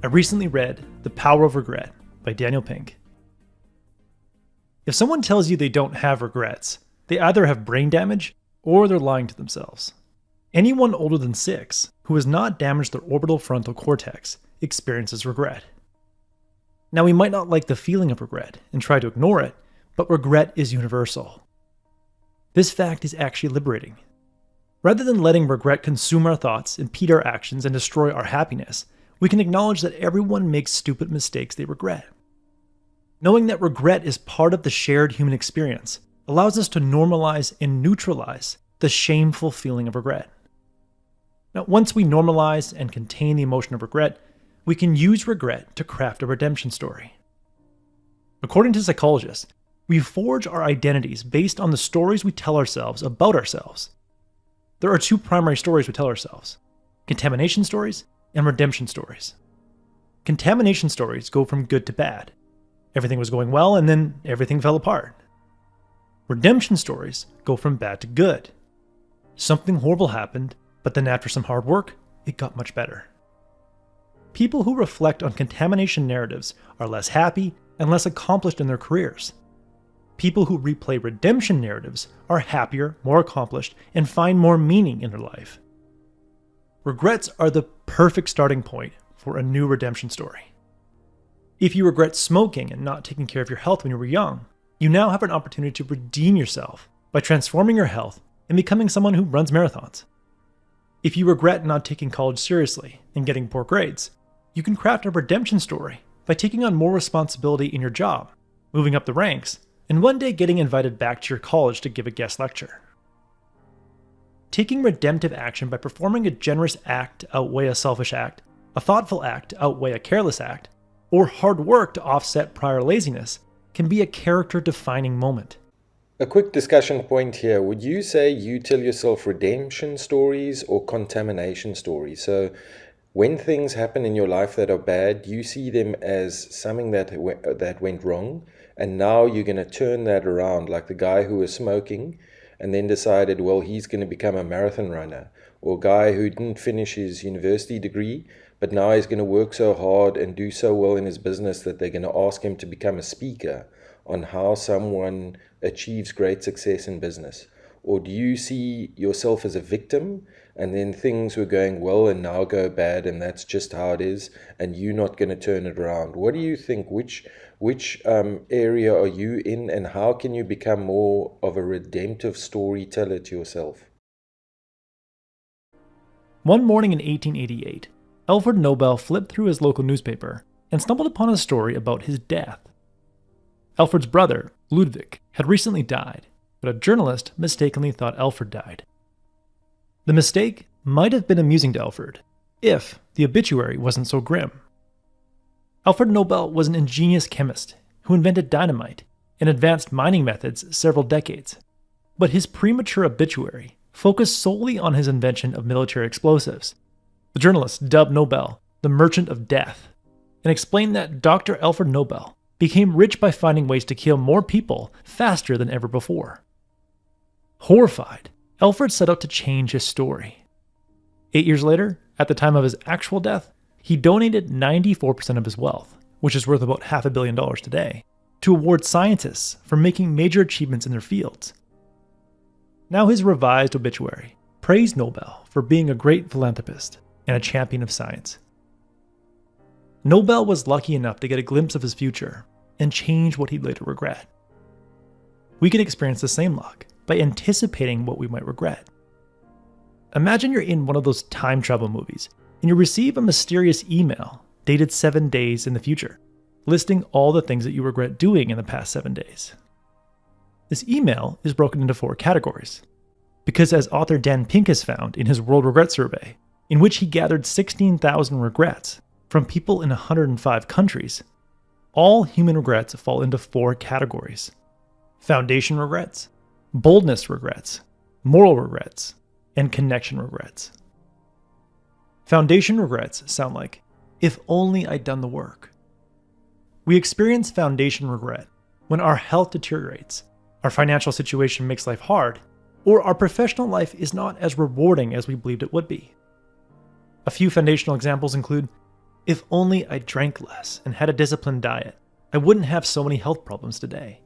I recently read The Power of Regret by Daniel Pink. If someone tells you they don't have regrets, they either have brain damage or they're lying to themselves. Anyone older than 6 who has not damaged their orbital frontal cortex experiences regret. Now, we might not like the feeling of regret and try to ignore it, but regret is universal. This fact is actually liberating. Rather than letting regret consume our thoughts, impede our actions, and destroy our happiness, we can acknowledge that everyone makes stupid mistakes they regret. Knowing that regret is part of the shared human experience allows us to normalize and neutralize the shameful feeling of regret. Now, once we normalize and contain the emotion of regret, we can use regret to craft a redemption story. According to psychologists, we forge our identities based on the stories we tell ourselves about ourselves. There are 2 primary stories we tell ourselves: contamination stories and redemption stories. Contamination stories go from good to bad. Everything was going well and then everything fell apart. Redemption stories go from bad to good. Something horrible happened, but then after some hard work, it got much better. People who reflect on contamination narratives are less happy and less accomplished in their careers. People who replay redemption narratives are happier, more accomplished, and find more meaning in their life. Regrets are the perfect starting point for a new redemption story. If you regret smoking and not taking care of your health when you were young, you now have an opportunity to redeem yourself by transforming your health and becoming someone who runs marathons. If you regret not taking college seriously and getting poor grades, you can craft a redemption story by taking on more responsibility in your job, moving up the ranks, and one day getting invited back to your college to give a guest lecture. Taking redemptive action by performing a generous act to outweigh a selfish act, a thoughtful act to outweigh a careless act, or hard work to offset prior laziness can be a character-defining moment. A quick discussion point here. Would you say you tell yourself redemption stories or contamination stories? So when things happen in your life that are bad, you see them as something that went wrong, and now you're going to turn that around, like the guy who was smoking and then decided, well, he's going to become a marathon runner, or a guy who didn't finish his university degree, but now he's going to work so hard and do so well in his business that they're going to ask him to become a speaker on how someone achieves great success in business. Or do you see yourself as a victim, and then things were going well and now go bad, and that's just how it is, and you're not going to turn it around? What do you think? Which area are you in, and how can you become more of a redemptive storyteller to yourself? One morning in 1888, Alfred Nobel flipped through his local newspaper and stumbled upon a story about his death. Alfred's brother, Ludwig, had recently died, but a journalist mistakenly thought Alfred died. The mistake might have been amusing to Alfred, if the obituary wasn't so grim. Alfred Nobel was an ingenious chemist who invented dynamite and advanced mining methods several decades, but his premature obituary focused solely on his invention of military explosives. The journalist dubbed Nobel the Merchant of Death and explained that Dr. Alfred Nobel became rich by finding ways to kill more people faster than ever before. Horrified, Alfred set out to change his story. 8 years later, at the time of his actual death, he donated 94% of his wealth, which is worth about $500 million today, to award scientists for making major achievements in their fields. Now his revised obituary praised Nobel for being a great philanthropist and a champion of science. Nobel was lucky enough to get a glimpse of his future and change what he'd later regret. We can experience the same luck by anticipating what we might regret. Imagine you're in one of those time travel movies and you receive a mysterious email dated 7 days in the future, listing all the things that you regret doing in the past 7 days. This email is broken into 4 categories, because as author Dan Pink has found in his World Regret Survey, in which he gathered 16,000 regrets from people in 105 countries, all human regrets fall into 4 categories: foundation regrets, boldness regrets, moral regrets, and connection regrets. Foundation regrets sound like, if only I'd done the work. We experience foundation regret when our health deteriorates, our financial situation makes life hard, or our professional life is not as rewarding as we believed it would be. A few foundational examples include If only I drank less and had a disciplined diet, I wouldn't have so many health problems today.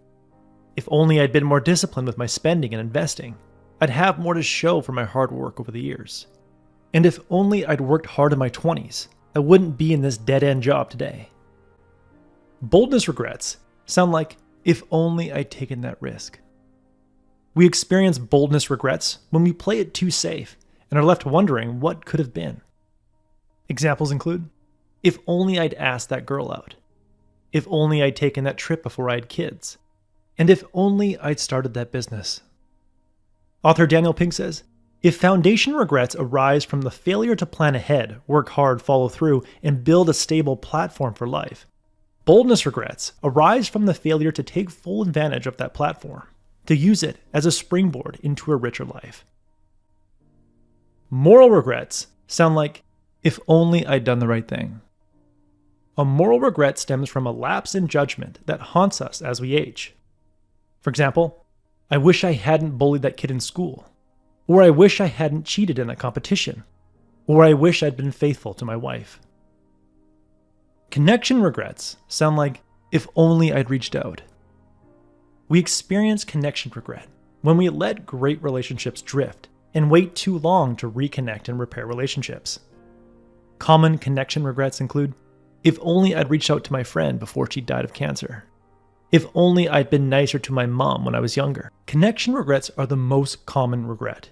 If only I'd been more disciplined with my spending and investing, I'd have more to show for my hard work over the years. And if only I'd worked hard in my 20s, I wouldn't be in this dead-end job today. Boldness regrets sound like, if only I'd taken that risk. We experience boldness regrets when we play it too safe and are left wondering what could have been. Examples include, if only I'd asked that girl out. If only I'd taken that trip before I had kids. And if only I'd started that business. Author Daniel Pink says, if foundation regrets arise from the failure to plan ahead, work hard, follow through, and build a stable platform for life, boldness regrets arise from the failure to take full advantage of that platform, to use it as a springboard into a richer life. Moral regrets sound like, if only I'd done the right thing. A moral regret stems from a lapse in judgment that haunts us as we age. For example, I wish I hadn't bullied that kid in school, or I wish I hadn't cheated in that competition, or I wish I'd been faithful to my wife. Connection regrets sound like, if only I'd reached out. We experience connection regret when we let great relationships drift and wait too long to reconnect and repair relationships. Common connection regrets include, if only I'd reached out to my friend before she died of cancer. If only I'd been nicer to my mom when I was younger. Connection regrets are the most common regret,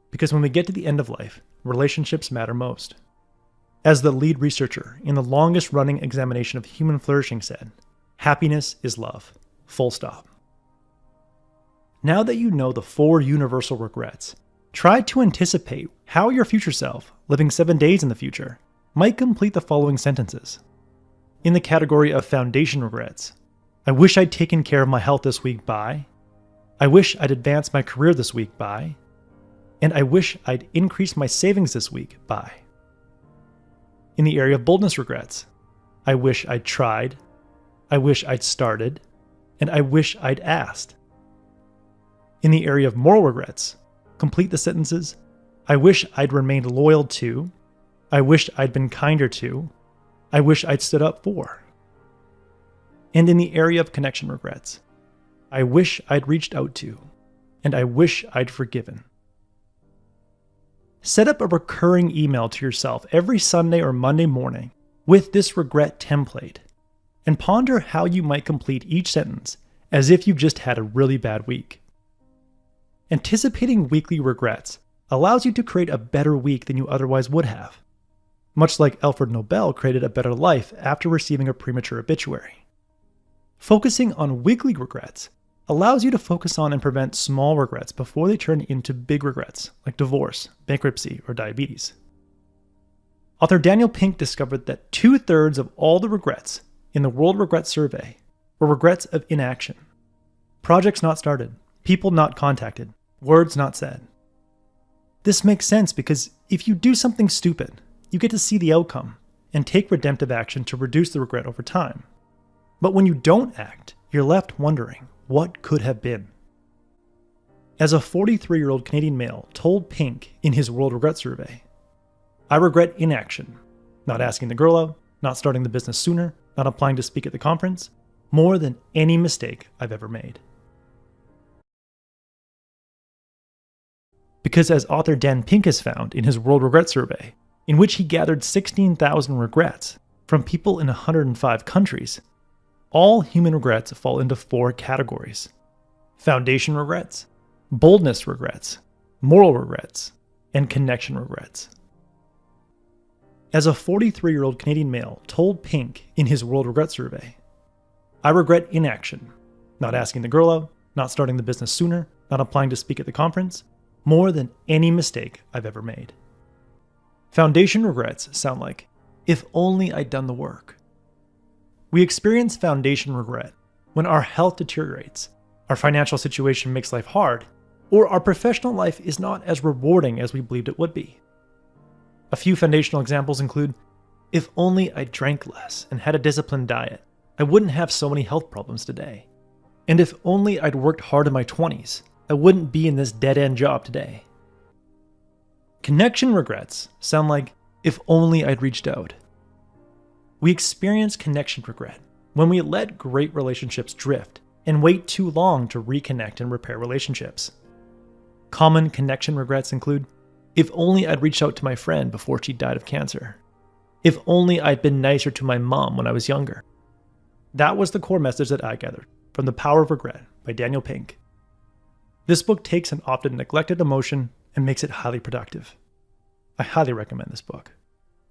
because when we get to the end of life, relationships matter most. As the lead researcher in the longest running examination of human flourishing said, happiness is love, full stop. Now that you know the 4 universal regrets, try to anticipate how your future self, living 7 days in the future, might complete the following sentences. In the category of foundation regrets, I wish I'd taken care of my health this week by, I wish I'd advanced my career this week by, and I wish I'd increased my savings this week by. In the area of boldness regrets, I wish I'd tried, I wish I'd started, and I wish I'd asked. In the area of moral regrets, complete the sentences, I wish I'd remained loyal to, I wish I'd been kinder to, I wish I'd stood up for. And in the area of connection regrets, I wish I'd reached out to, and I wish I'd forgiven. Set up a recurring email to yourself every Sunday or Monday morning with this regret template, and ponder how you might complete each sentence as if you've just had a really bad week. Anticipating weekly regrets allows you to create a better week than you otherwise would have, much like Alfred Nobel created a better life after receiving a premature obituary. Focusing on weekly regrets allows you to focus on and prevent small regrets before they turn into big regrets, like divorce, bankruptcy, or diabetes. Author Daniel Pink discovered that 2/3 of all the regrets in the World Regret Survey were regrets of inaction. Projects not started, people not contacted, words not said. This makes sense because if you do something stupid, you get to see the outcome and take redemptive action to reduce the regret over time. But when you don't act, you're left wondering what could have been. As a 43-year-old Canadian male told Pink in his World Regret Survey, I regret inaction, not asking the girl out, not starting the business sooner, not applying to speak at the conference, more than any mistake I've ever made. Because as author Dan Pink has found in his World Regret Survey, in which he gathered 16,000 regrets from people in 105 countries, all human regrets fall into 4 categories: foundation regrets, boldness regrets, moral regrets, and connection regrets. As a 43-year-old Canadian male told Pink in his World Regret Survey, I regret inaction, not asking the girl out, not starting the business sooner, not applying to speak at the conference, more than any mistake I've ever made. Foundation regrets sound like, if only I'd done the work. We experience foundation regret when our health deteriorates, our financial situation makes life hard, or our professional life is not as rewarding as we believed it would be. A few foundational examples include, if only I drank less and had a disciplined diet, I wouldn't have so many health problems today. And if only I'd worked hard in my 20s, I wouldn't be in this dead-end job today. Connection regrets sound like, if only I'd reached out. We experience connection regret when we let great relationships drift and wait too long to reconnect and repair relationships. Common connection regrets include, if only I'd reached out to my friend before she died of cancer. If only I'd been nicer to my mom when I was younger. That was the core message that I gathered from The Power of Regret by Daniel Pink. This book takes an often neglected emotion and makes it highly productive. I highly recommend this book.